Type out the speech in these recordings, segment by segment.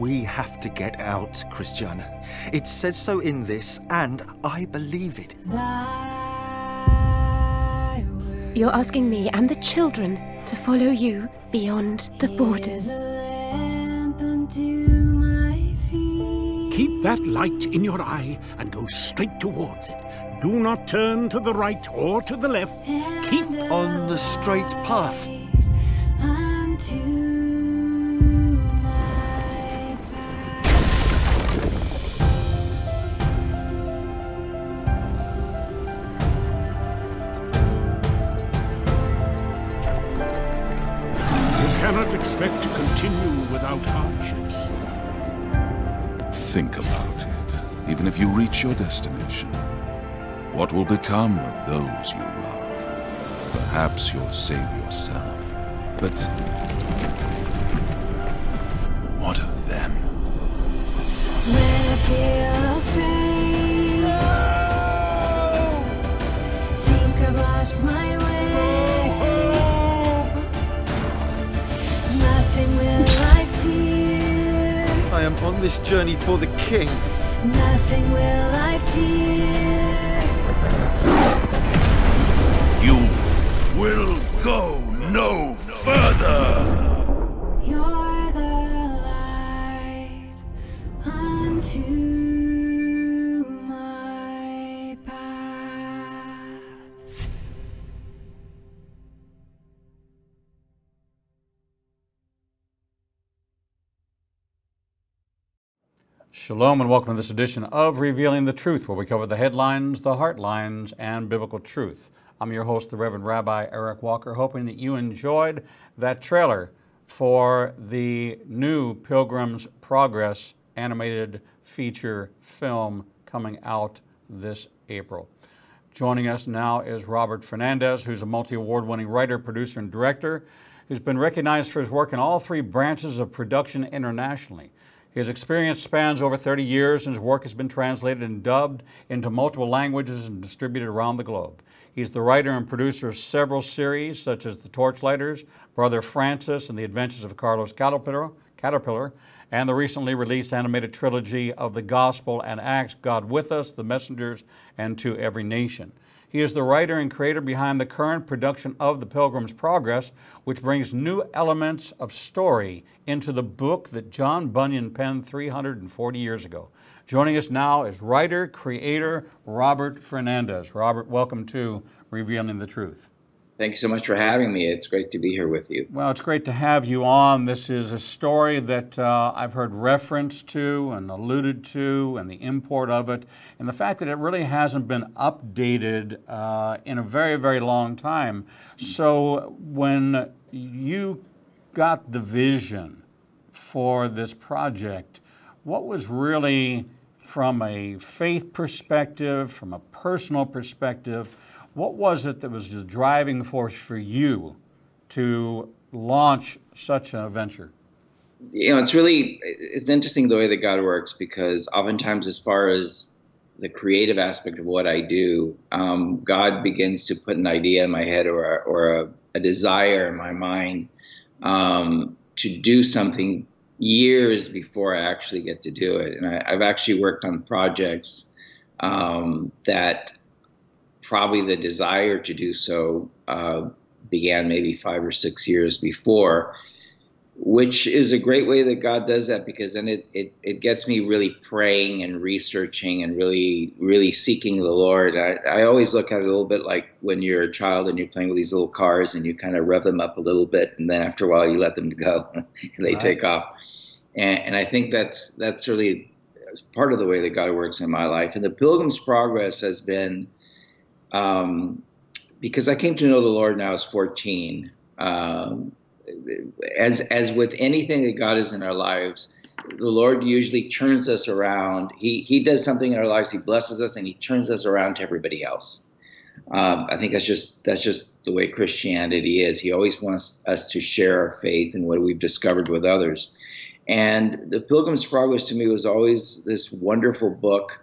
We have to get out, Christiana. It says so in this, and I believe it. You're asking me and the children to follow you beyond the borders. Keep that light in your eye and go straight towards it. Do not turn to the right or to the left. Keep on the straight path. Cannot expect to continue without hardships. Think about it. Even if you reach your destination, what will become of those you love? Perhaps you'll save yourself, but what of them? When I feel afraid, think I've lost my way. Nothing will I fear. I am on this journey for the King. Nothing will I fear. You will go no further. You're the light unto my path. Shalom and welcome to this edition of Revealing the Truth, where we cover the headlines, the heartlines, and biblical truth. I'm your host, the Reverend Rabbi Eric Walker, hoping that you enjoyed that trailer for the new Pilgrim's Progress animated feature film coming out this April. Joining us now is Robert Fernandez, who's a multi-award winning writer, producer, and director, who's been recognized for his work in all three branches of production internationally. His experience spans over 30 years, and his work has been translated and dubbed into multiple languages and distributed around the globe. He's the writer and producer of several series, such as The Torchlighters, Brother Francis, and The Adventures of Carlos Caterpillar, and the recently released animated trilogy of the Gospel and Acts, God With Us, The Messengers, and To Every Nation. He is the writer and creator behind the current production of The Pilgrim's Progress, which brings new elements of story into the book that John Bunyan penned 340 years ago. Joining us now is writer, creator, Robert Fernandez. Robert, welcome to Revealing the Truth. Thank you so much for having me. It's great to be here with you. Well, it's great to have you on. This is a story that I've heard reference to and alluded to, and the import of it, and the fact that it really hasn't been updated in a very, very long time. So when you got the vision for this project, what was really, from a faith perspective, from a personal perspective, what was it that was the driving force for you to launch such an venture? You know, it's interesting the way that God works, because oftentimes, as far as the creative aspect of what I do, God begins to put an idea in my head or a desire in my mind to do something years before I actually get to do it. And I've actually worked on projects that probably the desire to do so began maybe 5 or 6 years before, which is a great way that God does that, because then it gets me really praying and researching and really seeking the Lord. I always look at it a little bit like when you're a child and you're playing with these little cars and you kind of rev them up a little bit, and then after a while you let them go and they take off. And I think that's really part of the way that God works in my life. And the Pilgrim's Progress has been, because I came to know the Lord when I was 14. As with anything that God is in our lives, the Lord usually turns us around. He does something in our lives. He blesses us, and he turns us around to everybody else. I think that's just the way Christianity is. He always wants us to share our faith and what we've discovered with others. And the Pilgrim's Progress to me was always this wonderful book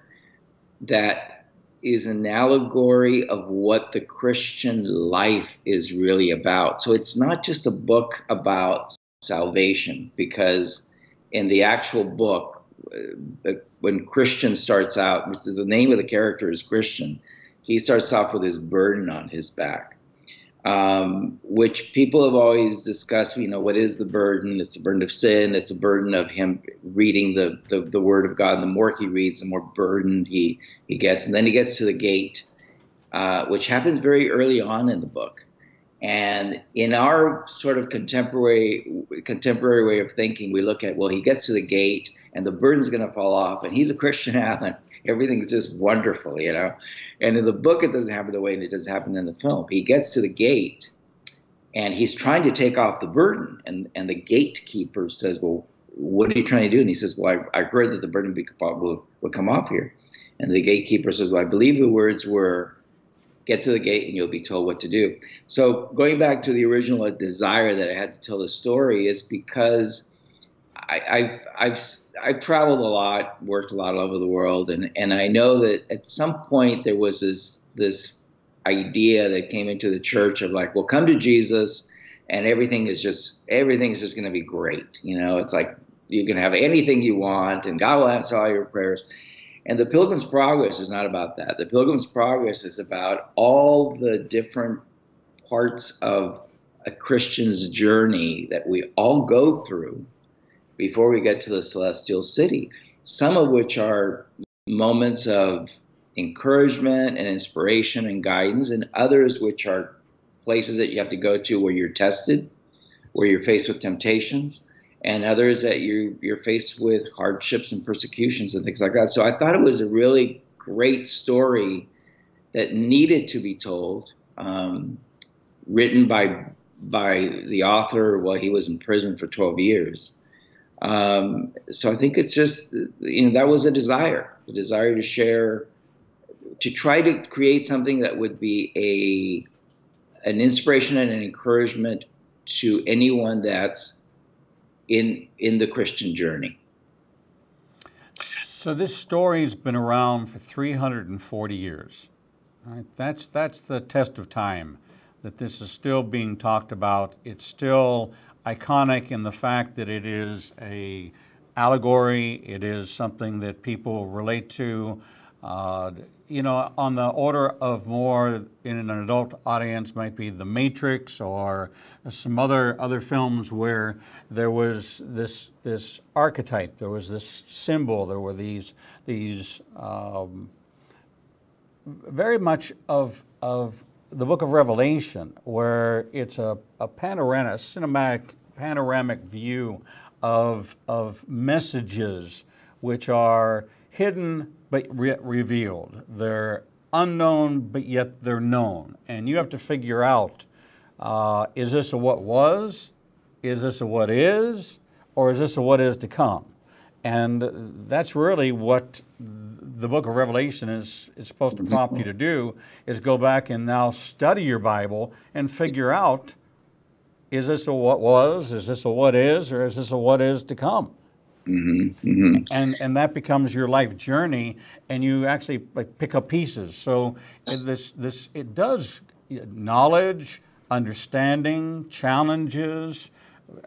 that is an allegory of what the Christian life is really about. So it's not just a book about salvation, because in the actual book, when Christian starts out, which is the name of the character is Christian, he starts off with his burden on his back, which people have always discussed. What is the burden? It's a burden of sin. It's a burden of him reading the Word of God. And the more he reads, the more burdened he gets. And then he gets to the gate, which happens very early on in the book. And in our sort of contemporary way of thinking, we look at, well, he gets to the gate and the burden's going to fall off, and he's a Christian Alan. Everything's just wonderful, And in the book, it doesn't happen the way it doesn't happen in the film. He gets to the gate, and he's trying to take off the burden, and the gatekeeper says, well, what are you trying to do? And he says, well, I heard that the burden will come off here. And the gatekeeper says, well, I believe the words were, get to the gate and you'll be told what to do. So going back to the original desire that I had to tell the story is because I've traveled a lot, worked a lot all over the world, and I know that at some point there was this idea that came into the church of like, well, come to Jesus and everything is just going to be great. It's like you can have anything you want and God will answer all your prayers. And the Pilgrim's Progress is not about that. The Pilgrim's Progress is about all the different parts of a Christian's journey that we all go through before we get to the celestial city, some of which are moments of encouragement and inspiration and guidance, and others which are places that you have to go to where you're tested, where you're faced with temptations, and others that you're faced with hardships and persecutions and things like that. So I thought it was a really great story that needed to be told, written by the author while he was in prison for 12 years. So I think it's just, that was a desire to share, to try to create something that would be an inspiration and an encouragement to anyone that's in the Christian journey. So this story's been around for 340 years. Right? That's the test of time, that this is still being talked about. It's still iconic in the fact that it is a allegory. It is something that people relate to. On the order of more in an adult audience might be The Matrix or some other films where there was this archetype, there was this symbol, there were these very much of the book of Revelation, where it's a cinematic panoramic view of messages which are hidden but revealed. They're unknown, but yet they're known. And you have to figure out, is this a what was? Is this a what is? Or is this a what is to come? And that's really what the book of Revelation is supposed to prompt you to do, is go back and now study your Bible and figure out, is this a what was? Is this a what is? Or is this a what is to come? Mm-hmm, mm-hmm. And that becomes your life journey, and you actually pick up pieces. So it does knowledge, understanding, challenges,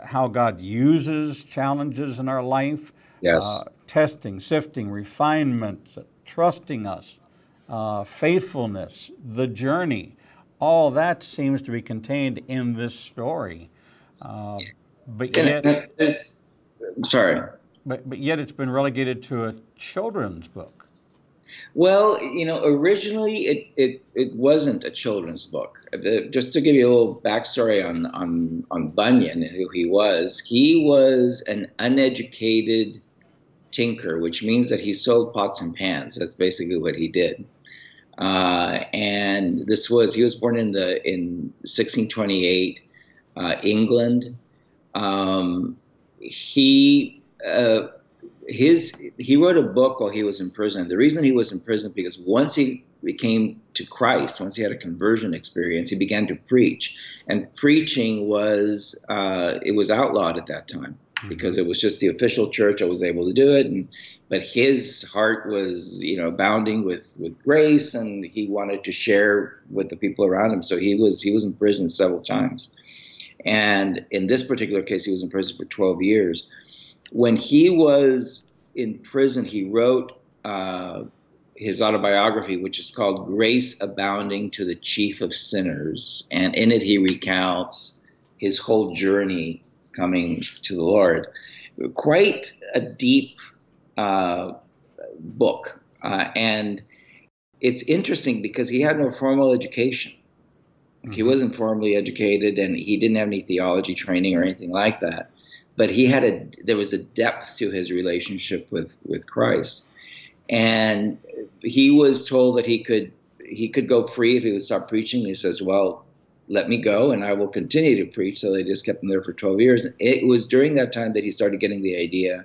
how God uses challenges in our life, yes, testing, sifting, refinement, trusting us, faithfulness, the journey. All that seems to be contained in this story. But yet, sorry. But yet it's been relegated to a children's book. Well, originally it wasn't a children's book. Just to give you a little backstory on Bunyan and who he was an uneducated tinker, which means that he sold pots and pans. That's basically what he did. And he was born in 1628, England. He wrote a book while he was in prison. The reason he was in prison because once he came to Christ, once he had a conversion experience, he began to preach. And preaching was outlawed at that time because it was just the official church that was able to do it. But his heart was, abounding with grace, and he wanted to share with the people around him. So he was in prison several times. And in this particular case, he was in prison for 12 years. when he was in prison, he wrote his autobiography, which is called Grace Abounding to the Chief of Sinners. And in it, he recounts his whole journey coming to the Lord. Quite a deep book. And it's interesting because he had no formal education. He wasn't formally educated, and he didn't have any theology training or anything like that. But there was a depth to his relationship with Christ. And he was told that he could go free if he would stop preaching. And he says, well, let me go and I will continue to preach. So they just kept him there for 12 years. It was during that time that he started getting the idea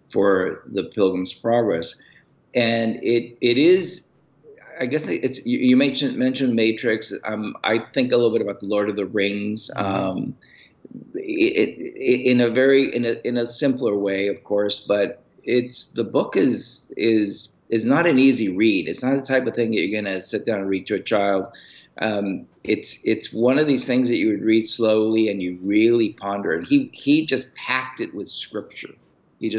for the Pilgrim's Progress. And it is, I guess it's, you mentioned Matrix. I think a little bit about the Lord of the Rings. In a simpler way, of course, but the book is not an easy read. It's not the type of thing that you're going to sit down and read to a child. It's one of these things that you would read slowly and you really ponder. And he just packed it with scripture. They're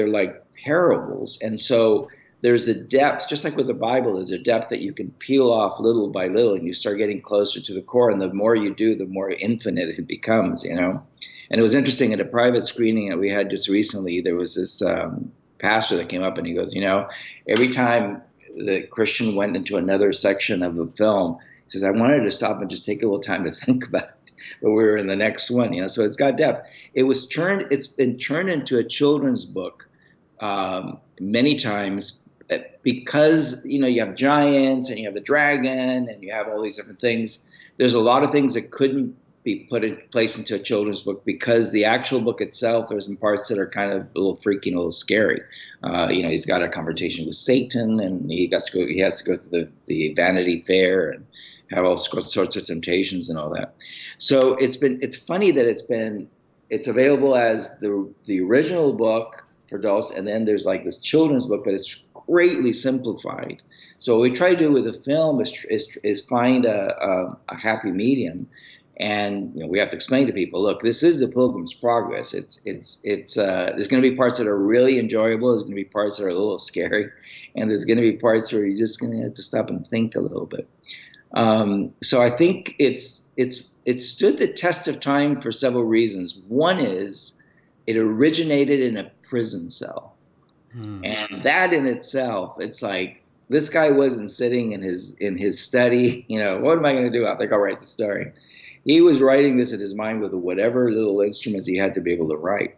like parables. And so there's a depth, just like with the Bible, there's a depth that you can peel off little by little, and you start getting closer to the core. And the more you do, the more infinite it becomes, you know. And it was interesting, at a private screening that we had just recently, there was this pastor that came up and he goes, you know, every time the Christian went into another section of the film, he says, I wanted to stop and just take a little time to think about it, but we were in the next one, you know. So it's got depth. It's been turned into a children's book many times, because, you know, you have giants and you have the dragon and you have all these different things. There's a lot of things that couldn't be placed into a children's book, because the actual book itself, there's some parts that are kind of a little freaky and a little scary. You know, he's got a confrontation with Satan, and he has to go through the Vanity Fair and have all sorts of temptations and all that. So it's funny that it's available as the original book for adults, and then there's like this children's book, but it's greatly simplified. So what we try to do with the film is find a happy medium. And, you know, we have to explain to people, look, this is the Pilgrim's Progress. It's there's going to be parts that are really enjoyable. There's going to be parts that are a little scary, and there's going to be parts where you're just going to have to stop and think a little bit. So I think it stood the test of time for several reasons. One is it originated in a prison cell, and that in itself, it's like, this guy wasn't sitting in his study. You know, what am I going to do? I think I'll write the story. He was writing this in his mind with whatever little instruments he had to be able to write.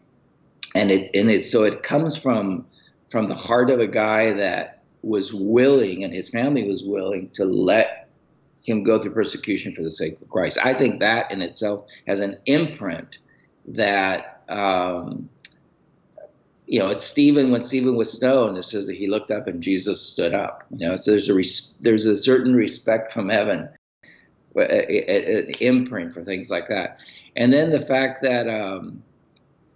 So it comes from the heart of a guy that was willing, and his family was willing, to let him go through persecution for the sake of Christ. I think that in itself has an imprint that, you know, it's Stephen, when Stephen was stoned, it says that he looked up and Jesus stood up. You know, so there's a certain respect from heaven, an imprint for things like that. And then the fact that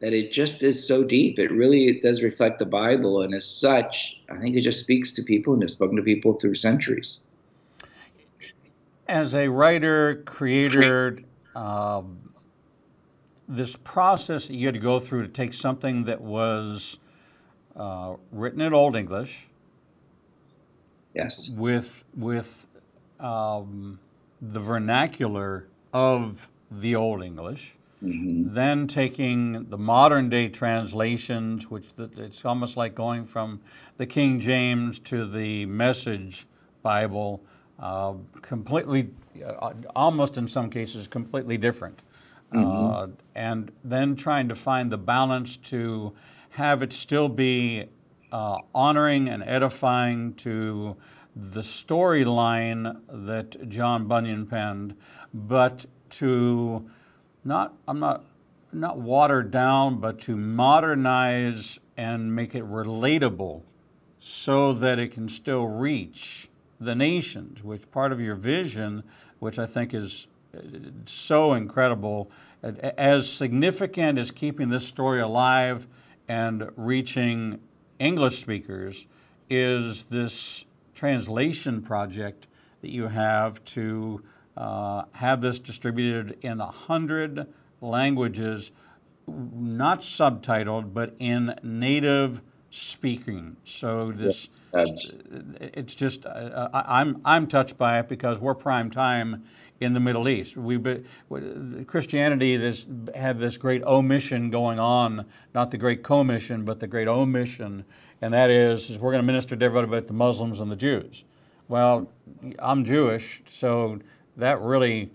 it just is so deep. It does reflect the Bible, and as such, I think it just speaks to people, and it's spoken to people through centuries. As a writer, creator, this process that you had to go through to take something that was written in Old English, yes, with the vernacular of the Old English, then taking the modern day translations, which it's almost like going from the King James to the Message Bible, completely, almost in some cases, completely different. And then trying to find the balance to have it still be honoring and edifying to the storyline that John Bunyan penned, but to not watered down, but to modernize and make it relatable so that it can still reach the nations, which part of your vision, which I think is so incredible, as significant as keeping this story alive and reaching English speakers, is this translation project that you have to have this distributed in 100 languages, not subtitled, but in native speaking. So this, it's just, I'm touched by it because we're prime time in the Middle East. Christianity had this great omission going on, not the great commission, but the great omission, and that is we're going to minister to everybody but the Muslims and the Jews. Well, I'm Jewish, so that really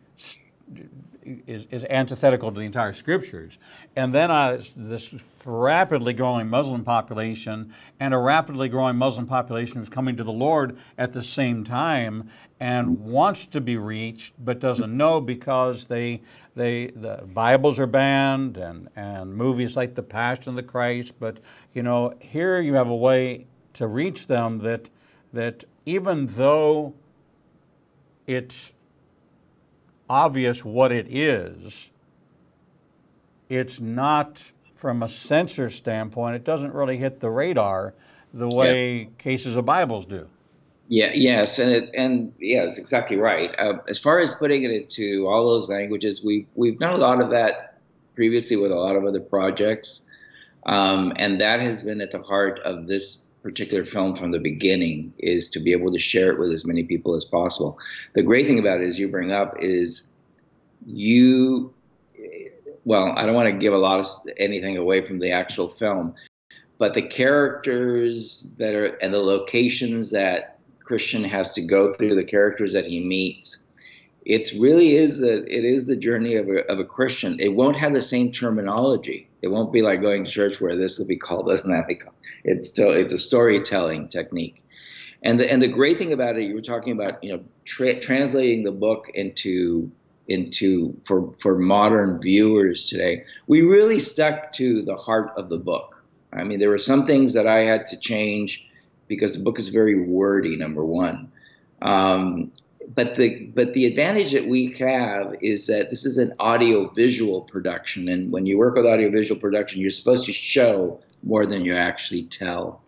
is antithetical to the entire scriptures. And then this rapidly growing Muslim population, and a rapidly growing Muslim population who's coming to the Lord at the same time and wants to be reached but doesn't know because the Bibles are banned and movies like The Passion of the Christ. But you know, here you have a way to reach them that even though it's obvious what it is, it's not, from a censor standpoint, it doesn't really hit the radar the way cases of Bibles do. Yes, and it's exactly right. As far as putting it into all those languages, we've done a lot of that previously with a lot of other projects, and that has been at the heart of this particular film from the beginning, is to be able to share it with as many people as possible. The great thing about it, as you bring up, is well, I don't want to give anything away from the actual film, but the characters that are, and the locations that Christian has to go through, the characters that he meets, it is the journey of a Christian. It won't have the same terminology. It won't be like going to church where this will be called, this and that be called. It's a storytelling technique. And the great thing about it, you were talking about, you know, translating the book for modern viewers today. We really stuck to the heart of the book. I mean, there were some things that I had to change because the book is very wordy, number one. But the advantage that we have is that this is an audio-visual production, and when you work with audio-visual production, you're supposed to show more than you actually tell.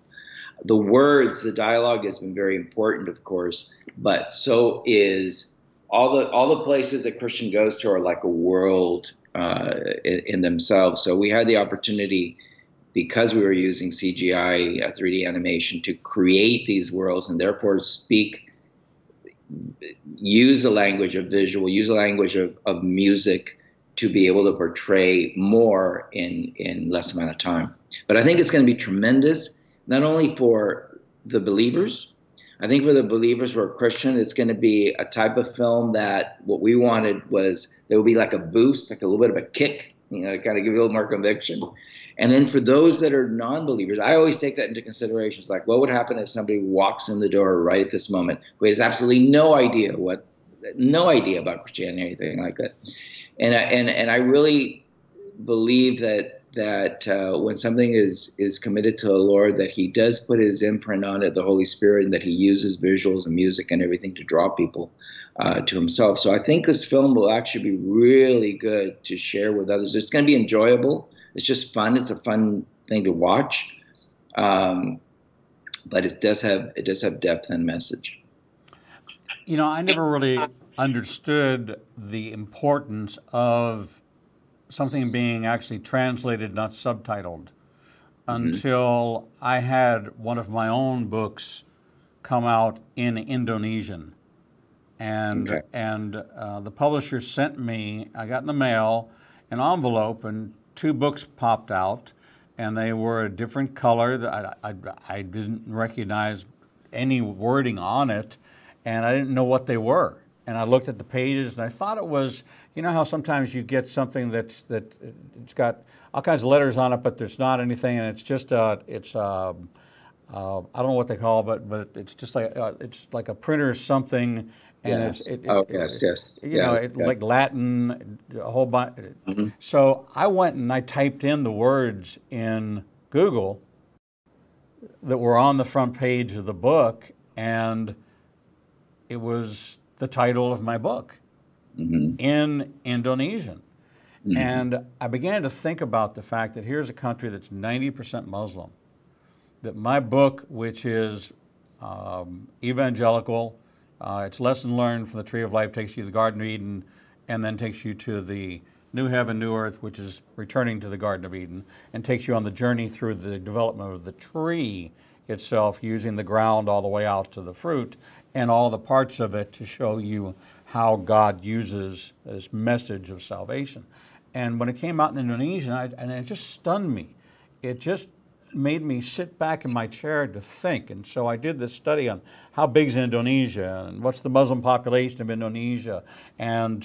The words, the dialogue has been very important, of course, but so is all the places that Christian goes to are like a world in themselves. So we had the opportunity, because we were using CGI, 3D animation, to create these worlds and therefore use a language of visual, use a language of music to be able to portray more in less amount of time. But I think it's going to be tremendous, not only for the believers. I think for the believers who are Christian, it's going to be a type of film that what we wanted was there will be like a boost, like a little bit of a kick, you know, to kind of give you a little more conviction. And then for those that are non-believers, I always take that into consideration. It's like, what would happen if somebody walks in the door right at this moment who has absolutely no idea about Christianity or anything like that? And I really believe that when something is committed to the Lord, that He does put His imprint on it, the Holy Spirit, and that He uses visuals and music and everything to draw people to Himself. So I think this film will actually be really good to share with others. It's going to be enjoyable. It's just fun. It's a fun thing to watch, but it does have depth and message. You know, I never really understood the importance of something being actually translated, not subtitled, until I had one of my own books come out in Indonesian, and the publisher sent me. I got in the mail an envelope and 2 books popped out, and they were a different color. That I didn't recognize any wording on it, and I didn't know what they were. And I looked at the pages, and I thought it was, you know how sometimes you get something it's got all kinds of letters on it, but there's not anything, and it's just I don't know what they call it, but it's just like it's like a printer or something. And yes. You know, like Latin, a whole bunch. So I went and I typed in the words in Google that were on the front page of the book, and it was the title of my book in Indonesian. And I began to think about the fact that here's a country that's 90% Muslim, that my book, which is evangelical, it's lesson learned from the Tree of Life, takes you to the Garden of Eden, and then takes you to the New Heaven, New Earth, which is returning to the Garden of Eden, and takes you on the journey through the development of the tree itself, using the ground all the way out to the fruit and all the parts of it to show you how God uses this message of salvation. And when it came out in Indonesia, and it just stunned me. It just made me sit back in my chair to think. And so I did this study on how big is Indonesia and what's the Muslim population of Indonesia, and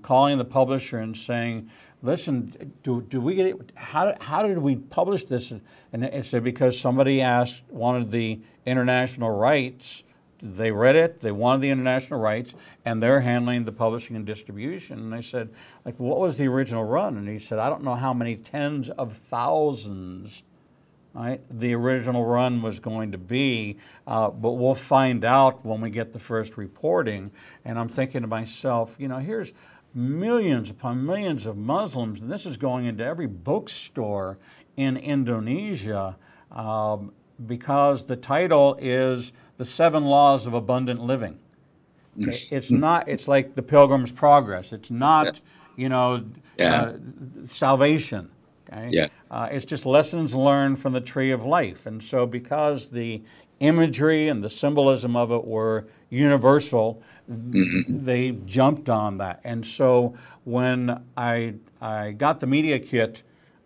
calling the publisher and saying, listen, do we get it? How did we publish this? And it said because somebody wanted the international rights. They read it, they wanted the international rights, and they're handling the publishing and distribution. And they said, like, what was the original run? And he said, I don't know how many tens of thousands, right, the original run was going to be, but we'll find out when we get the first reporting. And I'm thinking to myself, you know, here's millions upon millions of Muslims, and this is going into every bookstore in Indonesia because the title is The 7 Laws of Abundant Living. Okay? It's not, it's like the Pilgrim's Progress. It's not, you know, salvation. Okay? Yes. It's just lessons learned from the tree of life. And so because the imagery and the symbolism of it were universal, they jumped on that. And so when I got the media kit,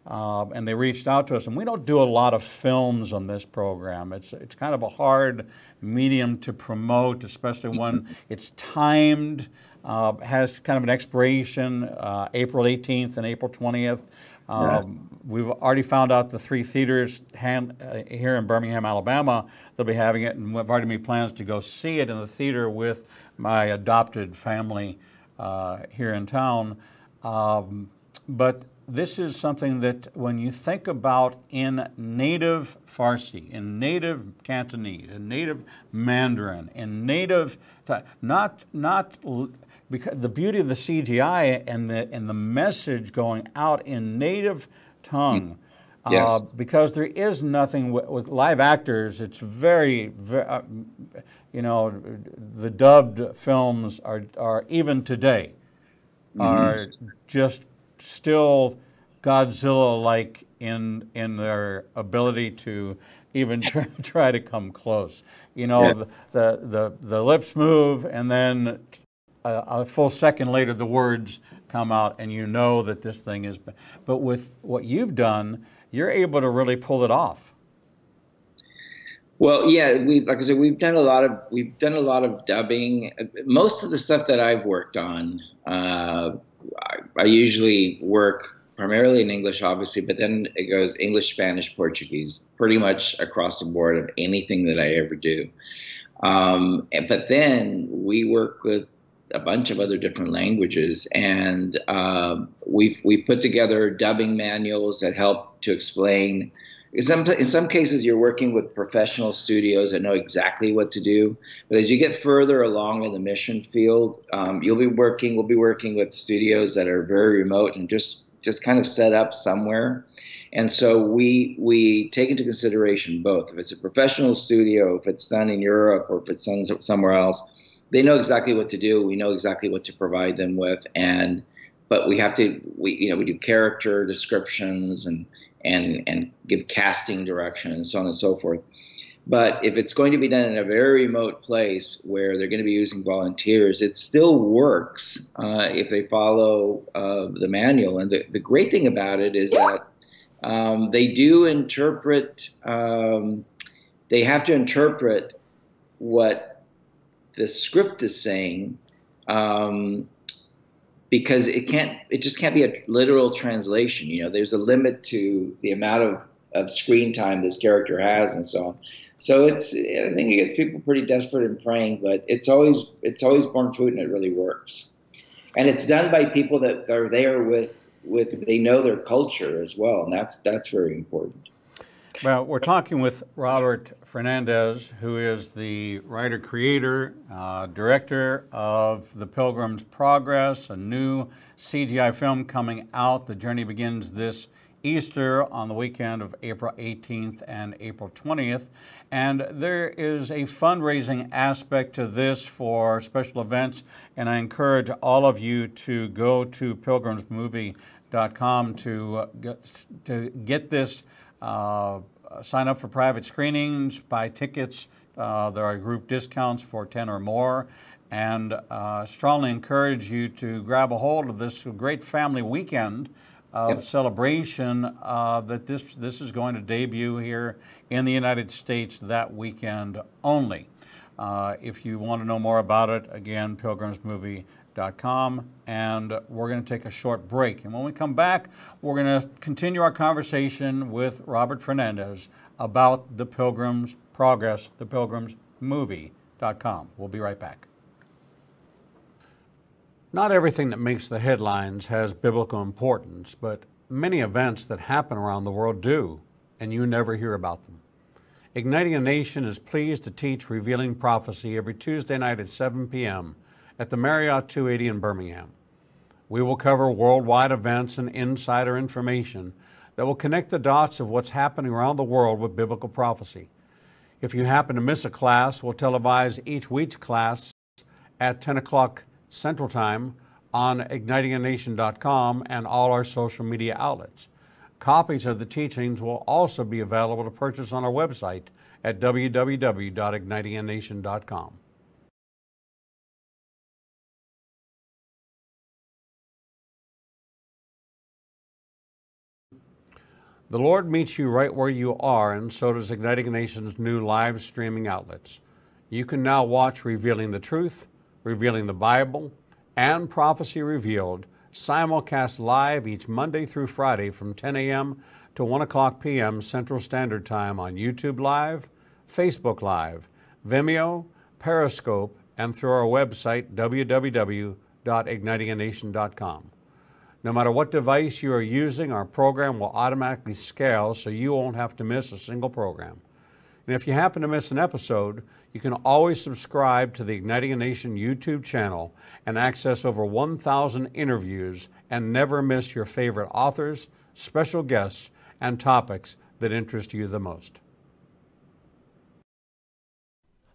and they reached out to us, and we don't do a lot of films on this program. It's kind of a hard medium to promote, especially when it's timed, has kind of an expiration, April 18th and April 20th. We've already found out the 3 theaters here in Birmingham, Alabama, they'll be having it, and we've already made plans to go see it in the theater with my adopted family here in town. But this is something that when you think about in native Farsi, in native Cantonese, in native Mandarin, in native, not because the beauty of the CGI and the message going out in native tongue, because there is nothing with live actors. It's very, you know, the dubbed films are even today are just still Godzilla-like in their ability to even try to come close. You know, the lips move, and then a full second later the words come out, and you know that this thing is. But with what you've done, you're able to really pull it off. Well, yeah, like I said, we've done a lot of dubbing. Most of the stuff that I've worked on, I usually work primarily in English, obviously, but then it goes English, Spanish, Portuguese, pretty much across the board of anything that I ever do. But then we work with a bunch of other different languages, and we put together dubbing manuals that help to explain. In some cases, you're working with professional studios that know exactly what to do. But as you get further along in the mission field, we'll be working with studios that are very remote and just kind of set up somewhere. And so we take into consideration both. If it's a professional studio, if it's done in Europe, or if it's done somewhere else, they know exactly what to do. We know exactly what to provide them with. But we have to, we do character descriptions and give casting direction and so on and so forth. But if it's going to be done in a very remote place where they're going to be using volunteers, it still works if they follow the manual. And the great thing about it is that they do interpret, they have to interpret what the script is saying, because it just can't be a literal translation. You know, there's a limit to the amount of screen time this character has and so on. So I think it gets people pretty desperate and praying, but it's always borne fruit, and it really works. And it's done by people that are there with they know their culture as well, and that's very important. Well, we're talking with Robert Fernandez, who is the writer-creator, director of The Pilgrim's Progress, a new CGI film coming out. The journey begins this Easter on the weekend of April 18th and April 20th. And there is a fundraising aspect to this for special events, and I encourage all of you to go to pilgrimsmovie.com to get this, sign up for private screenings, buy tickets. There are group discounts for 10 or more, and strongly encourage you to grab a hold of this great family weekend of celebration that this is going to debut here in the United States that weekend only. If you want to know more about it, again, pilgrimsmovie.com, and we're going to take a short break. And when we come back, we're going to continue our conversation with Robert Fernandez about the Pilgrim's Progress, the pilgrimsmovie.com. We'll be right back. Not everything that makes the headlines has biblical importance, but many events that happen around the world do, and you never hear about them. Igniting a Nation is pleased to teach Revealing Prophecy every Tuesday night at 7 p.m. at the Marriott 280 in Birmingham. We will cover worldwide events and insider information that will connect the dots of what's happening around the world with biblical prophecy. If you happen to miss a class, we'll televise each week's class at 10 o'clock Central Time on ignitinganation.com and all our social media outlets. Copies of the teachings will also be available to purchase on our website at www.ignitinganation.com. The Lord meets you right where you are, and so does Igniting a Nation's new live streaming outlets. You can now watch Revealing the Truth, Revealing the Bible, and Prophecy Revealed simulcast live each Monday through Friday from 10 a.m. to 1 o'clock p.m. Central Standard Time on YouTube Live, Facebook Live, Vimeo, Periscope, and through our website, www.ignitinganation.com. No matter what device you are using, our program will automatically scale so you won't have to miss a single program. And if you happen to miss an episode, you can always subscribe to the Igniting a Nation YouTube channel and access over 1,000 interviews and never miss your favorite authors, special guests, and topics that interest you the most.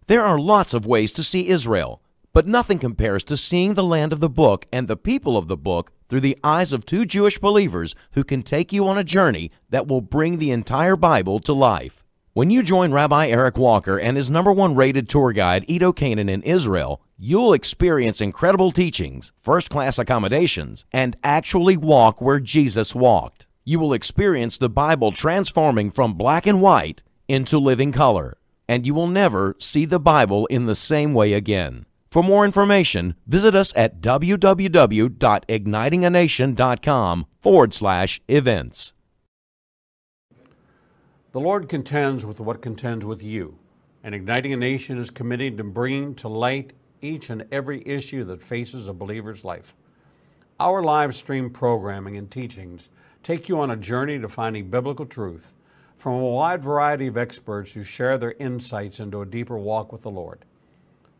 There are lots of ways to see Israel, but nothing compares to seeing the land of the book and the people of the book through the eyes of two Jewish believers who can take you on a journey that will bring the entire Bible to life. When you join Rabbi Eric Walker and his #1 rated tour guide, Edo Canaan, in Israel, you'll experience incredible teachings, first-class accommodations, and actually walk where Jesus walked. You will experience the Bible transforming from black and white into living color, and you will never see the Bible in the same way again. For more information, visit us at www.ignitinganation.com/events. The Lord contends with what contends with you, and Igniting a Nation is committed to bringing to light each and every issue that faces a believer's life. Our live stream programming and teachings take you on a journey to finding biblical truth from a wide variety of experts who share their insights into a deeper walk with the Lord.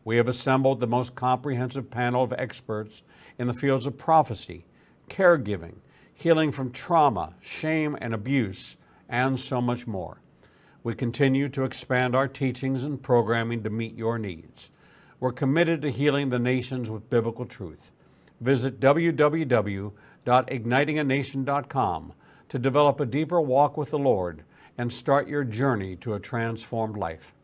We have assembled the most comprehensive panel of experts in the fields of prophecy, caregiving, healing from trauma, shame, and abuse, and so much more. We continue to expand our teachings and programming to meet your needs. We're committed to healing the nations with biblical truth. Visit www.ignitinganation.com to develop a deeper walk with the Lord and start your journey to a transformed life.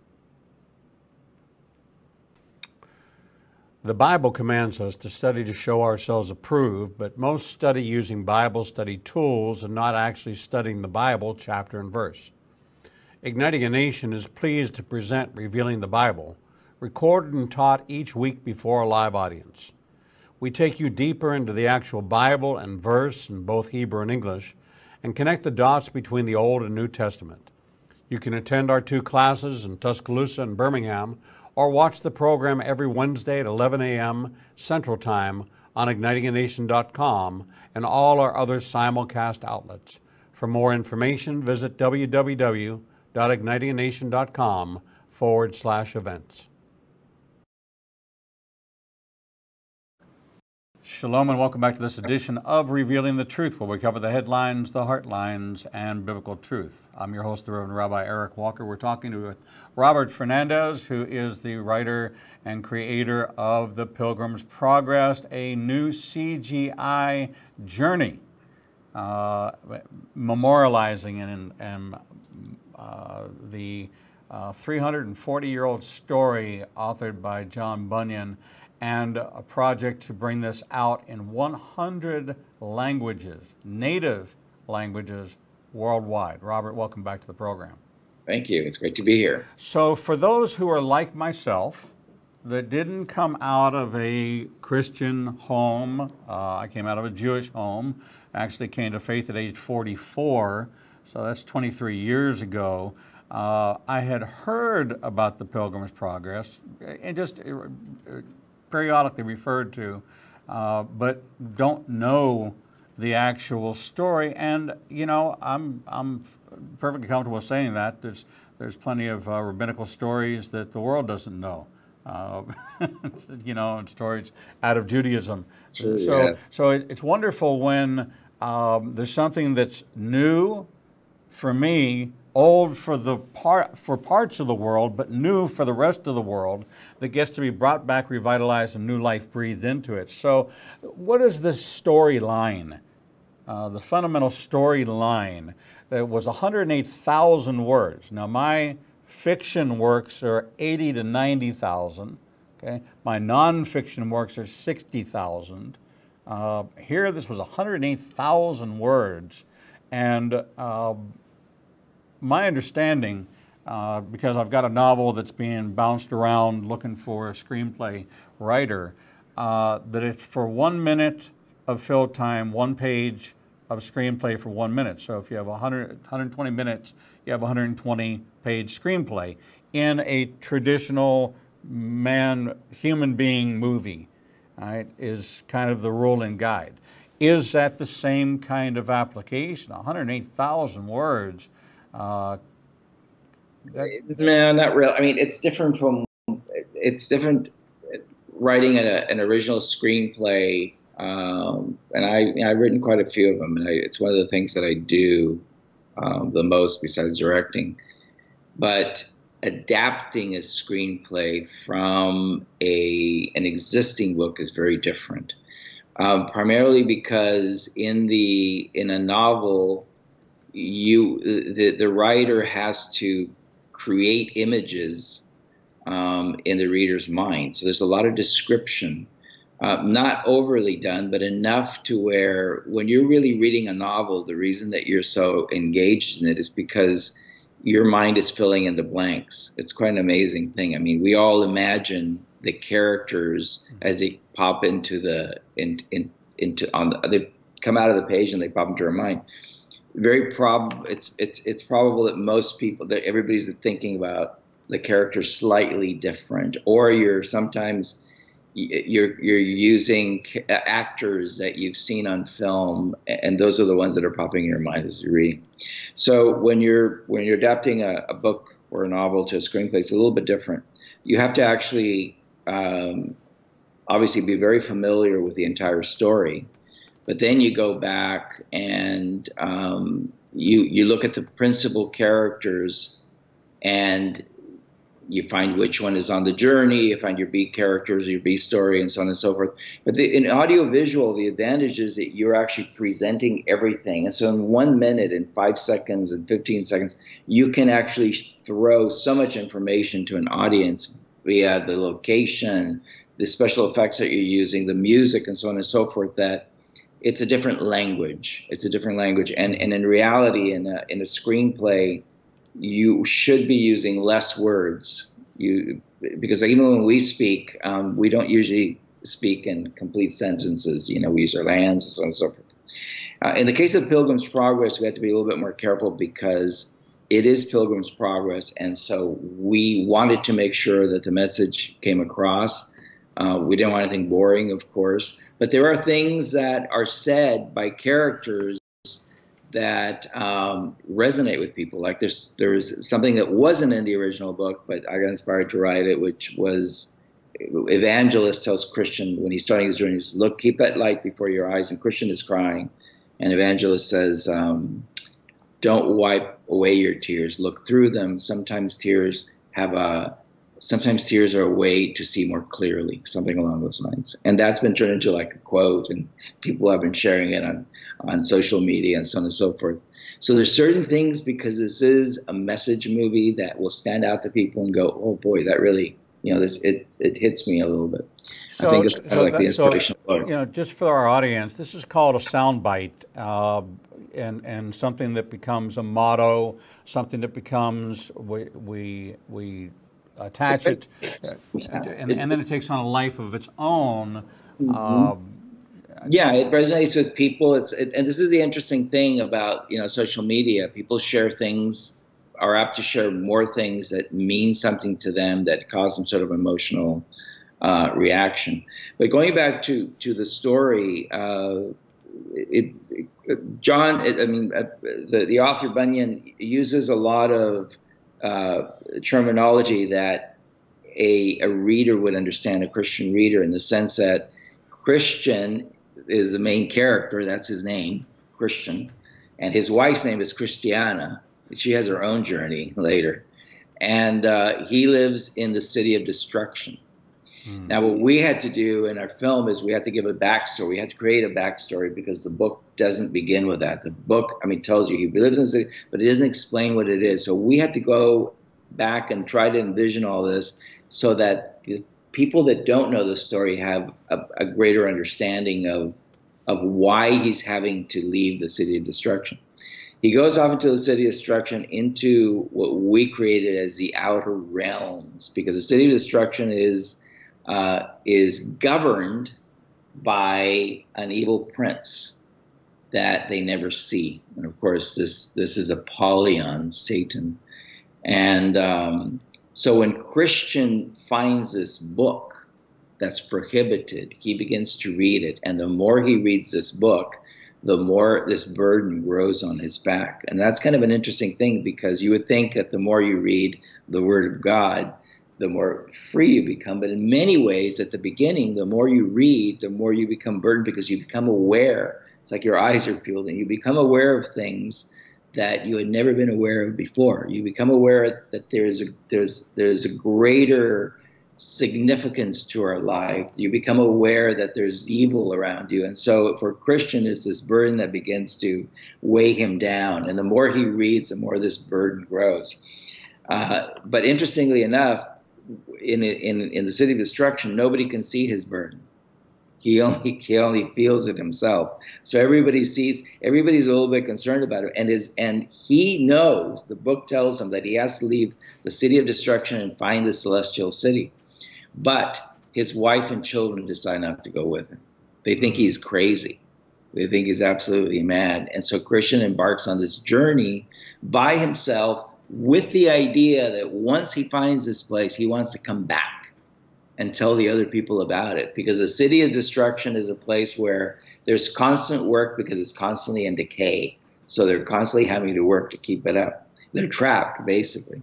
The Bible commands us to study to show ourselves approved, but most study using Bible study tools and not actually studying the Bible chapter and verse. Igniting a Nation is pleased to present Revealing the Bible, recorded and taught each week before a live audience. We take you deeper into the actual Bible and verse in both Hebrew and English and connect the dots between the Old and New Testament. You can attend our 2 classes in Tuscaloosa and Birmingham, or watch the program every Wednesday at 11 a.m. Central Time on ignitinganation.com and all our other simulcast outlets. For more information, visit www.ignitinganation.com/events. Shalom and welcome back to this edition of Revealing the Truth, where we cover the headlines, the heart lines, and biblical truth. I'm your host, the Reverend Rabbi Eric Walker. We're talking to Robert Fernandez, who is the writer and creator of The Pilgrim's Progress, a new CGI journey, memorializing the 340-year-old story authored by John Bunyan, and a project to bring this out in 100 languages, native languages worldwide. Robert, welcome back to the program. Thank you. It's great to be here. So for those who are like myself, that didn't come out of a Christian home, I came out of a Jewish home, actually came to faith at age 44, so that's 23 years ago. I had heard about the Pilgrim's Progress and just periodically referred to, but don't know the actual story. And you know, I'm perfectly comfortable saying that. There's plenty of rabbinical stories that the world doesn't know. You know, and stories out of Judaism. Sure, so yeah. so it's wonderful when there's something that's new for me, old for parts of the world, but new for the rest of the world, that gets to be brought back, revitalized, and new life breathed into it. So what is this storyline, the fundamental storyline? That was 108,000 words. Now my fiction works are 80 to 90,000. Okay, my nonfiction works are 60,000. Here, this was 108,000 words, and my understanding, because I've got a novel that's being bounced around looking for a screenplay writer, that it's for 1 minute of fill time, 1 page of screenplay for 1 minute. So if you have 120 minutes, you have a 120-page screenplay in a traditional human being movie, right, is kind of the rule and guide. Is that the same kind of application? 108,000 words. No, not real. I mean, it's different writing an original screenplay, and I've written quite a few of them, and it's one of the things that I do the most besides directing. But adapting a screenplay from an existing book is very different, primarily because in a novel, the writer has to create images in the reader's mind. So there's a lot of description, not overly done, but enough to where when you're really reading a novel, the reason that you're so engaged in it is because your mind is filling in the blanks. It's quite an amazing thing. I mean, we all imagine the characters as they pop into they come out of the page and they pop into our mind. It's probable that most people, that everybody's thinking about the character slightly different, or you're using actors that you've seen on film, and those are the ones that are popping in your mind as you're reading. So when you're adapting a book or a novel to a screenplay, it's a little bit different. You have to actually obviously be very familiar with the entire story. But then you go back and you look at the principal characters, and you find which one is on the journey, you find your B characters, your B story, and so on and so forth. But in audiovisual, the advantage is that you're actually presenting everything. And so in 1 minute, and 5 seconds, and 15 seconds, you can actually throw so much information to an audience via the location, the special effects that you're using, the music, and so on and so forth, that it's a different language. It's a different language. And in reality, in a screenplay, you should be using less words. Because even when we speak, we don't usually speak in complete sentences. You know, we use our hands and so on and so forth. In the case of Pilgrim's Progress, we have to be a little bit more careful because it is Pilgrim's Progress, and so we wanted to make sure that the message came across. We didn't want anything boring, of course, but there are things that are said by characters that resonate with people. Like there was something that wasn't in the original book, but I got inspired to write it, which was Evangelist tells Christian when he's starting his journey, he says, look, keep that light before your eyes. And Christian is crying. And Evangelist says, don't wipe away your tears. Look through them. Sometimes tears are a way to see more clearly, something along those lines. And that's been turned into like a quote, and people have been sharing it on social media and so on and so forth. So there's certain things, because this is a message movie, that will stand out to people and go, oh boy, that really, it hits me a little bit. So, I think it's kind of like the inspirational part. Just for our audience, this is called a soundbite, and something that becomes a motto, something that becomes, we attach it, and then it takes on a life of its own. Yeah, it resonates with people. And this is the interesting thing about social media. People share things, are apt to share more things that mean something to them, that cause some sort of emotional reaction. But going back to the story, the author Bunyan uses a lot of terminology that a reader would understand, a Christian reader, in the sense that Christian is the main character. That's his name, Christian, and his wife's name is Christiana. She has her own journey later, and he lives in the city of destruction. Now, what we had to do in our film is we had to give a backstory. We had to create a backstory, because the book doesn't begin with that. The book, tells you he lives in the city, but it doesn't explain what it is. So we had to go back and try to envision all this so that the people that don't know the story have a greater understanding of why he's having to leave the city of destruction. He goes off into the city of destruction, into what we created as the outer realms, because the city of destruction is governed by an evil prince that they never see. And of course, this is Apollyon, Satan. And so when Christian finds this book that's prohibited, he begins to read it. And the more he reads this book, the more this burden grows on his back. And that's kind of an interesting thing, because you would think that the more you read the Word of God, the more free you become. But in many ways, at the beginning, the more you read, the more you become burdened, because you become aware. It's like your eyes are peeled and you become aware of things that you had never been aware of before. You become aware that there's a greater significance to our life. You become aware that there's evil around you. And so for a Christian, it's this burden that begins to weigh him down. And the more he reads, the more this burden grows. But interestingly enough, in the city of destruction, nobody can see his burden. He only feels it himself. So everybody's a little bit concerned about it, and he knows, the book tells him that he has to leave the city of destruction and find the celestial city. But his wife and children decide not to go with him. They think he's crazy. They think he's absolutely mad. And so Christian embarks on this journey by himself, with the idea that once he finds this place, he wants to come back and tell the other people about it. Because the city of destruction is a place where there's constant work, because it's constantly in decay. So they're constantly having to work to keep it up. They're trapped, basically.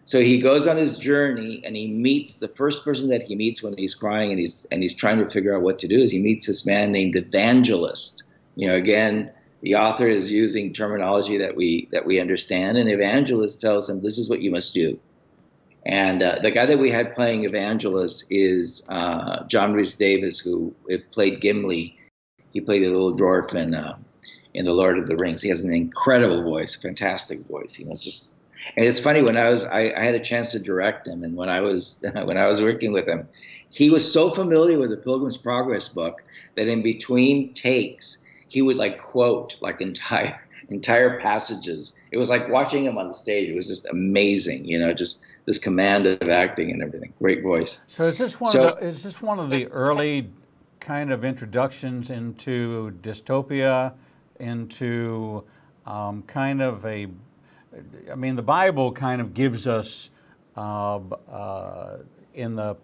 So he goes on his journey, and he meets the first person that he meets when he's crying and he's trying to figure out what to do, is he meets this man named Evangelist. Again, the author is using terminology that we understand, and Evangelist tells him, this is what you must do. And the guy that we had playing Evangelist is John Rhys Davis, who played Gimli. He played a little dwarf in The Lord of the Rings. He has an incredible voice, fantastic voice. And it's funny, when I had a chance to direct him, and when I was working with him, he was so familiar with the Pilgrim's Progress book that in between takes, he would quote entire passages. It was like watching him on the stage. It was just amazing, just this command of acting and everything. Great voice. So is this one of the early kind of introductions into dystopia, into kind of a, the Bible kind of gives us in the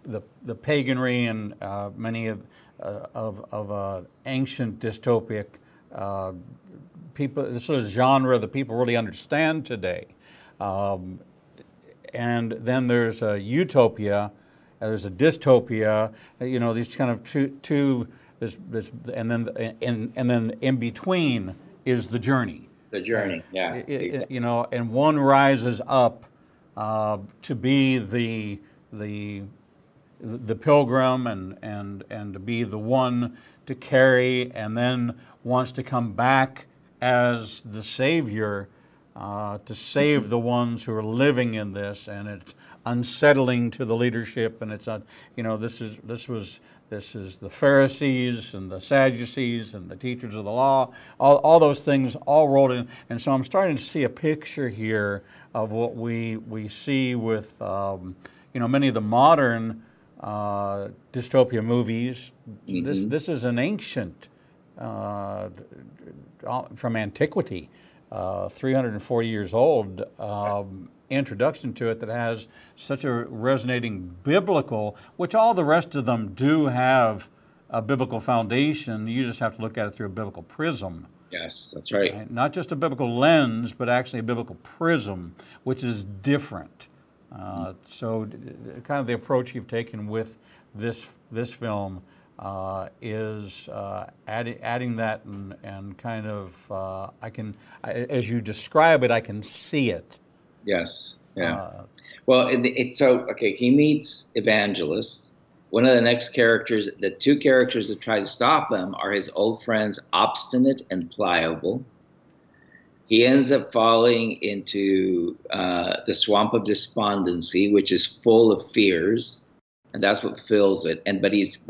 paganry and many of ancient dystopic people. This is a genre that people really understand today. And then there's a utopia there's a dystopia. These kind of two and then in between is the journey. The journey, yeah. Exactly. And one rises up to be the pilgrim and to be the one to carry, and then wants to come back as the savior to save the ones who are living in this, and it's unsettling to the leadership, and it's this is the Pharisees and the Sadducees and the teachers of the law, all those things all rolled in. And so I'm starting to see a picture here of what we see with many of the modern dystopia movies. Mm-hmm. This is an ancient from antiquity, 340 years old. Introduction to it that has such a resonating biblical, which all the rest of them do have a biblical foundation. You just have to look at it through a biblical prism. Yes, that's right. Not just a biblical lens, but actually a biblical prism, which is different. So kind of the approach you've taken with this film is adding that and kind of, as you describe it, I can see it. Yes. Yeah. He meets Evangelist. One of the next characters, the two characters that try to stop him are his old friends, Obstinate and Pliable. He ends up falling into the swamp of despondency, which is full of fears, and that's what fills it. But he's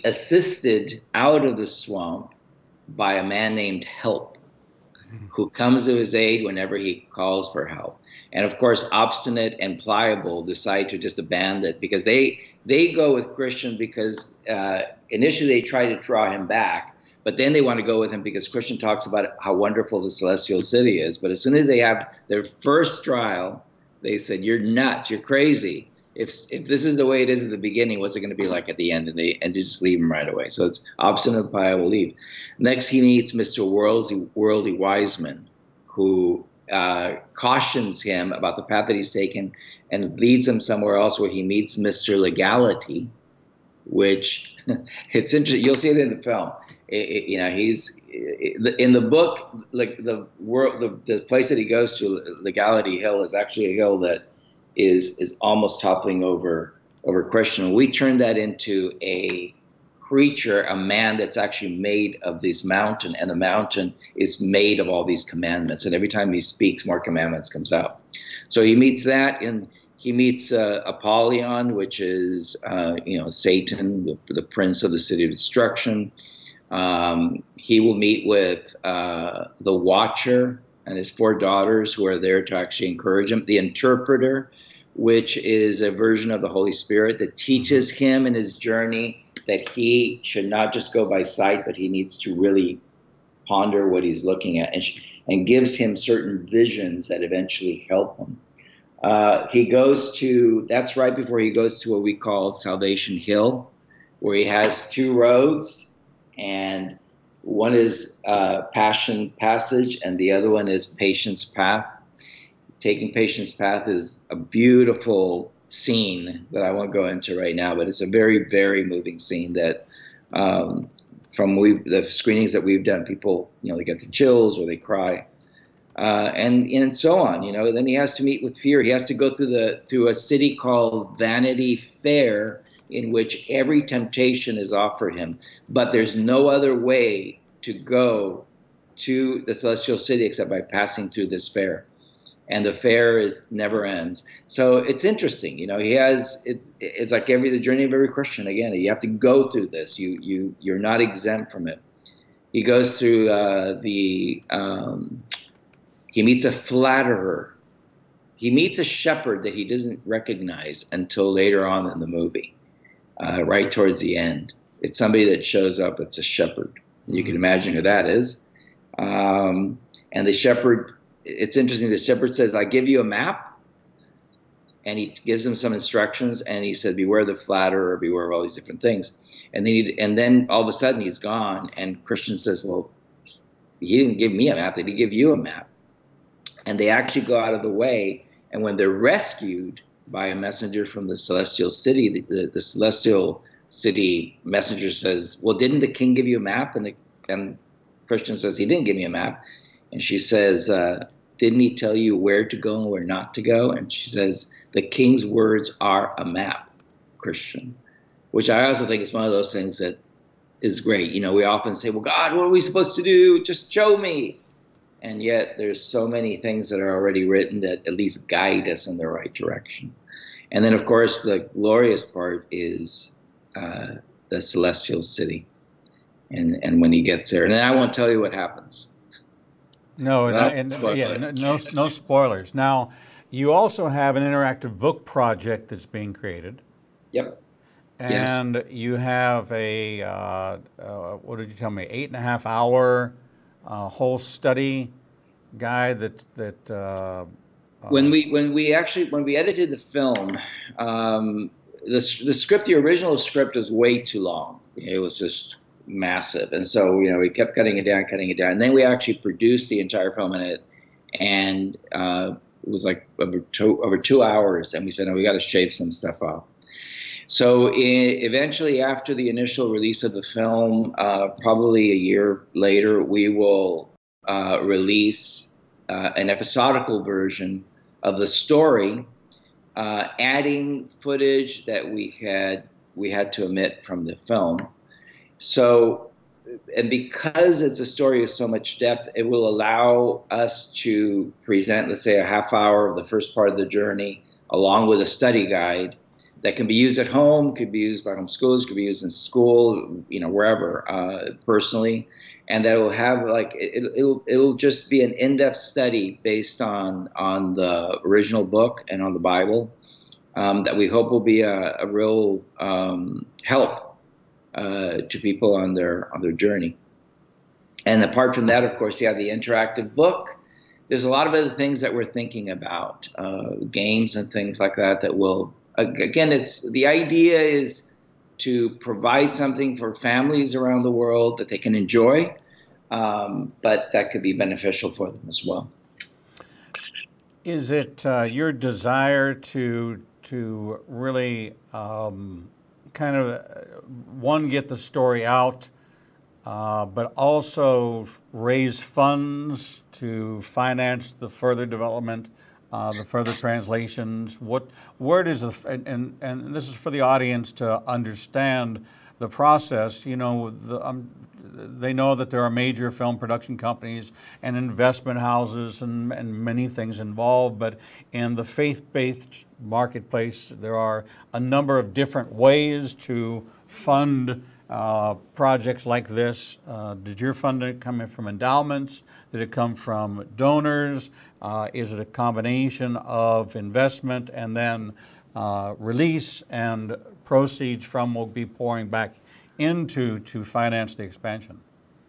assisted out of the swamp by a man named Help, who comes to his aid whenever he calls for help. And of course, Obstinate and Pliable decide to just abandon it, because they go with Christian because initially they try to draw him back, but then they want to go with him because Christian talks about how wonderful the celestial city is. But as soon as they have their first trial, they said, "You're nuts, you're crazy. If this is the way it is at the beginning, what's it going to be like at the end?" And they just leave him right away. So it's Obstinate and Pliable leave. Next, he meets Mr. Worldly Wiseman, who cautions him about the path that he's taken and leads him somewhere else where he meets Mr. Legality, which it's interesting. You'll see it in the film. He's in the book, like the place that he goes to, Legality Hill, is actually a hill that is almost toppling over Christian. We turned that into a creature, a man that's actually made of this mountain, and the mountain is made of all these commandments, and every time he speaks, more commandments comes out. So he meets that, and he meets Apollyon, which is Satan, the prince of the city of destruction. He will meet with the Watcher and his 4 daughters, who are there to actually encourage him. The Interpreter, which is a version of the Holy Spirit that teaches him in his journey that he should not just go by sight, but he needs to really ponder what he's looking at, and gives him certain visions that eventually help him. That's right before he goes to what we call Salvation Hill, where he has 2 roads, and one is Passion Passage, and the other one is Patience Path. Taking Patience Path is a beautiful scene that I won't go into right now, but it's a very, very moving scene that from the screenings that we've done, people, they get the chills or they cry, and so on. Then he has to meet with fear. He has to go through a city called Vanity Fair, in which every temptation is offered him, but there's no other way to go to the celestial city except by passing through this fair. And the fair never ends. So it's interesting, he has it's like the journey of every Christian. Again, you have to go through this. You're not exempt from it. He goes through he meets a flatterer. He meets a shepherd that he doesn't recognize until later on in the movie, right towards the end. It's somebody that shows up. It's a shepherd. You can imagine who that is. And the shepherd. It's interesting. The shepherd says, "I give you a map," and he gives him some instructions, and he said, "Beware the flatterer, beware of all these different things." And then all of a sudden he's gone, and Christian says, "Well, he didn't give me a map; did he give you a map?" And they actually go out of the way, and when they're rescued, by a messenger from the celestial city. The celestial city messenger says, well, didn't the king give you a map? And Christian says, he didn't give me a map. And she says, didn't he tell you where to go and where not to go? And she says, the king's words are a map, Christian, which I also think is one of those things that is great. You know, we often say, well, God, what are we supposed to do? Just show me. And yet there's so many things that are already written that at least guide us in the right direction. And then, of course, the glorious part is the celestial city. And when he gets there. And then I won't tell you what happens. No, no spoilers. Now, you also have an interactive book project that's being created. Yep. And yes. You have a, what did you tell me, 8.5 hour whole study guide that when we edited the film, the script, the original script was way too long. It was just massive, and so we kept cutting it down, and then we actually produced the entire film in it, and it was like over 2 hours, and we said, no, we got to shave some stuff off. So eventually, after the initial release of the film, probably a year later, we will release an episodical version of the story, adding footage that we had to omit from the film. So, and because it's a story of so much depth, it will allow us to present, let's say, a half hour of the first part of the journey, along with a study guide that can be used at home, could be used by homeschoolers, could be used in school, wherever, personally, and that will have it'll just be an in-depth study based on the original book and on the Bible, that we hope will be a real help to people on their journey. And apart from that, of course, you have the interactive book. There's a lot of other things that we're thinking about, games and things like that will. Again, the idea is to provide something for families around the world that they can enjoy, but that could be beneficial for them as well. Is it your desire to really kind of get the story out, but also raise funds to finance the further development? The further translations, where does and this is for the audience to understand the process. They know that there are major film production companies and investment houses and many things involved, but in the faith-based marketplace, there are a number of different ways to fund projects like this. Did your funding come in from endowments? Did it come from donors? Is it a combination of investment and then release, and proceeds from will be pouring back into to finance the expansion?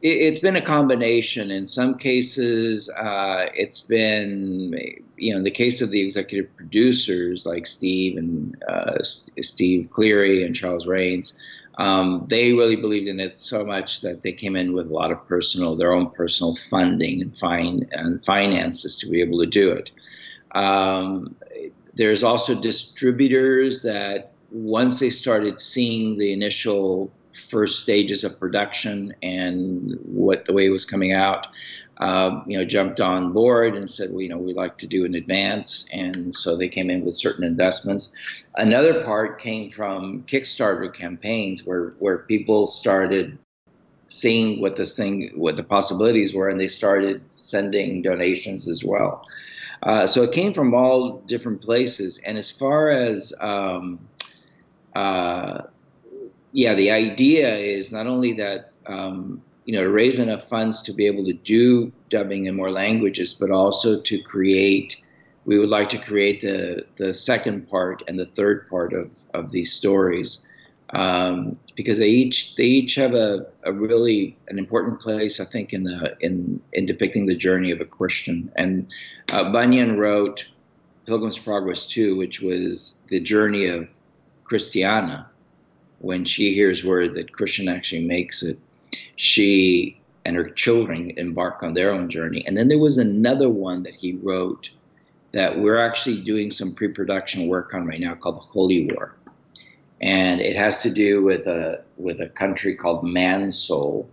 It's been a combination. In some cases, it's been, in the case of the executive producers like Steve and Steve Cleary and Charles Rains, they really believed in it so much that they came in with a lot of their own personal funding and finances to be able to do it. There's also distributors that once they started seeing the initial first stages of production and the way it was coming out, jumped on board and said, we'd like to do an advance. And so they came in with certain investments. Another part came from Kickstarter campaigns where people started seeing what the possibilities were, and they started sending donations as well. So it came from all different places. And as far as, the idea is not only that, to raise enough funds to be able to do dubbing in more languages, but also we would like to create the second part and the third part of these stories, because they each have a really an important place, I think, in depicting the journey of a Christian. And Bunyan wrote Pilgrim's Progress 2, which was the journey of Christiana. When she hears word that Christian actually makes it, she and her children embark on their own journey. And then there was another one that he wrote that we're actually doing some pre-production work on right now called the Holy War. And it has to do with a country called Mansoul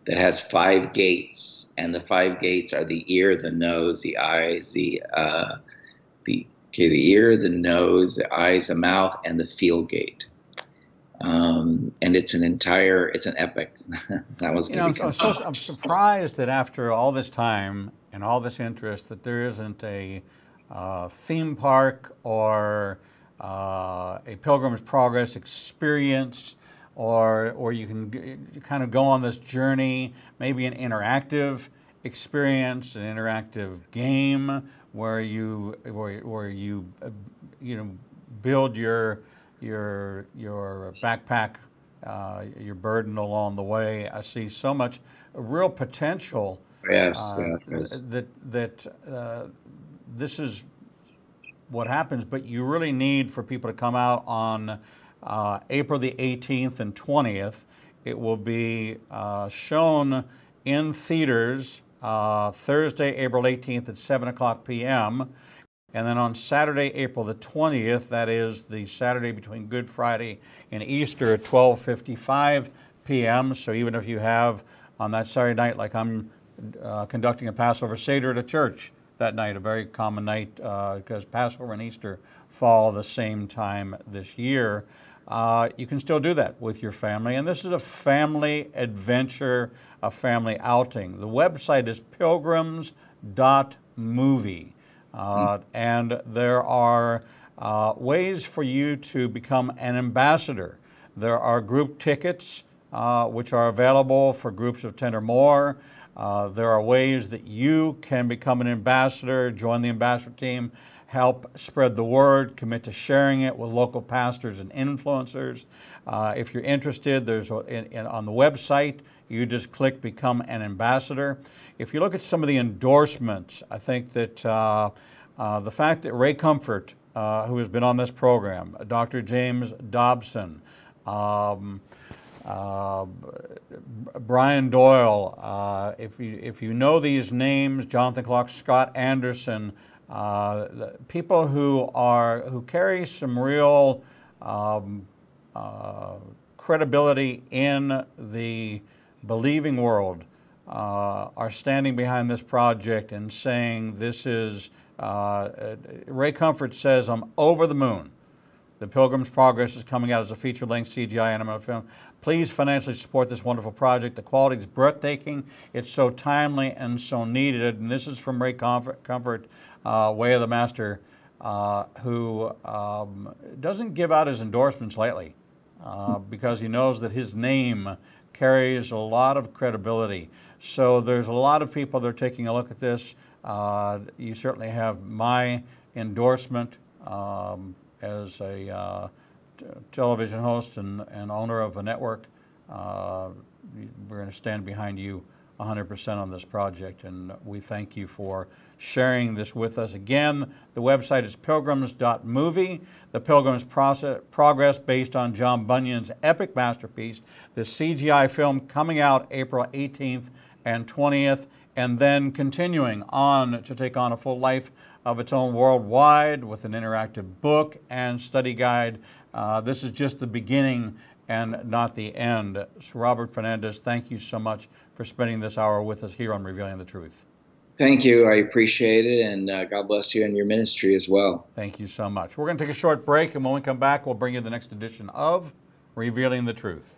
that has 5 gates, and the 5 gates are the ear, the nose, the eyes, the ear, the nose, the eyes, the mouth, and the feel gate. And it's an epic. That was going to be. I'm surprised that after all this time and all this interest, that there isn't a theme park or a Pilgrim's Progress experience, or you can kind of go on this journey, maybe an interactive experience, an interactive game where you build your backpack, your burden along the way. I see so much real potential. Yes, that this is what happens, but you really need for people to come out on April the 18th and 20th. It will be shown in theaters Thursday, April 18th at 7 o'clock p.m. And then on Saturday, April the 20th, that is the Saturday between Good Friday and Easter at 12:55 p.m. So even if you have on that Saturday night, like I'm conducting a Passover Seder at a church that night, a very common night because Passover and Easter fall the same time this year, you can still do that with your family. And this is a family adventure, a family outing. The website is pilgrims.movie. And there are ways for you to become an ambassador. There are group tickets which are available for groups of 10 or more. There are ways that you can become an ambassador, join the ambassador team, help spread the word, commit to sharing it with local pastors and influencers. If you're interested, there's on the website, you just click Become an Ambassador. If you look at some of the endorsements, I think that the fact that Ray Comfort, who has been on this program, Dr. James Dobson, Brian Doyle, if you know these names, Jonathan Clark, Scott Anderson, people who carry some real credibility in the believing world, are standing behind this project and saying this is, Ray Comfort says, I'm over the moon. The Pilgrim's Progress is coming out as a feature-length CGI animated film. Please financially support this wonderful project. The quality is breathtaking. It's so timely and so needed. And this is from Ray Comfort, Way of the Master, who doesn't give out his endorsements lightly because he knows that his name carries a lot of credibility. So there's a lot of people that are taking a look at this. You certainly have my endorsement as a television host and owner of a network. We're going to stand behind you 100% on this project, and we thank you for sharing this with us. Again, the website is pilgrims.movie. The Pilgrim's Progress, based on John Bunyan's epic masterpiece, the CGI film coming out April 18th and 20th, and then continuing on to take on a full life of its own worldwide with an interactive book and study guide. This is just the beginning and not the end. So Robert Fernandez, thank you so much for spending this hour with us here on Revealing the Truth. Thank you. I appreciate it, and God bless you and your ministry as well. Thank you so much. We're going to take a short break, and when we come back, we'll bring you the next edition of Revealing the Truth.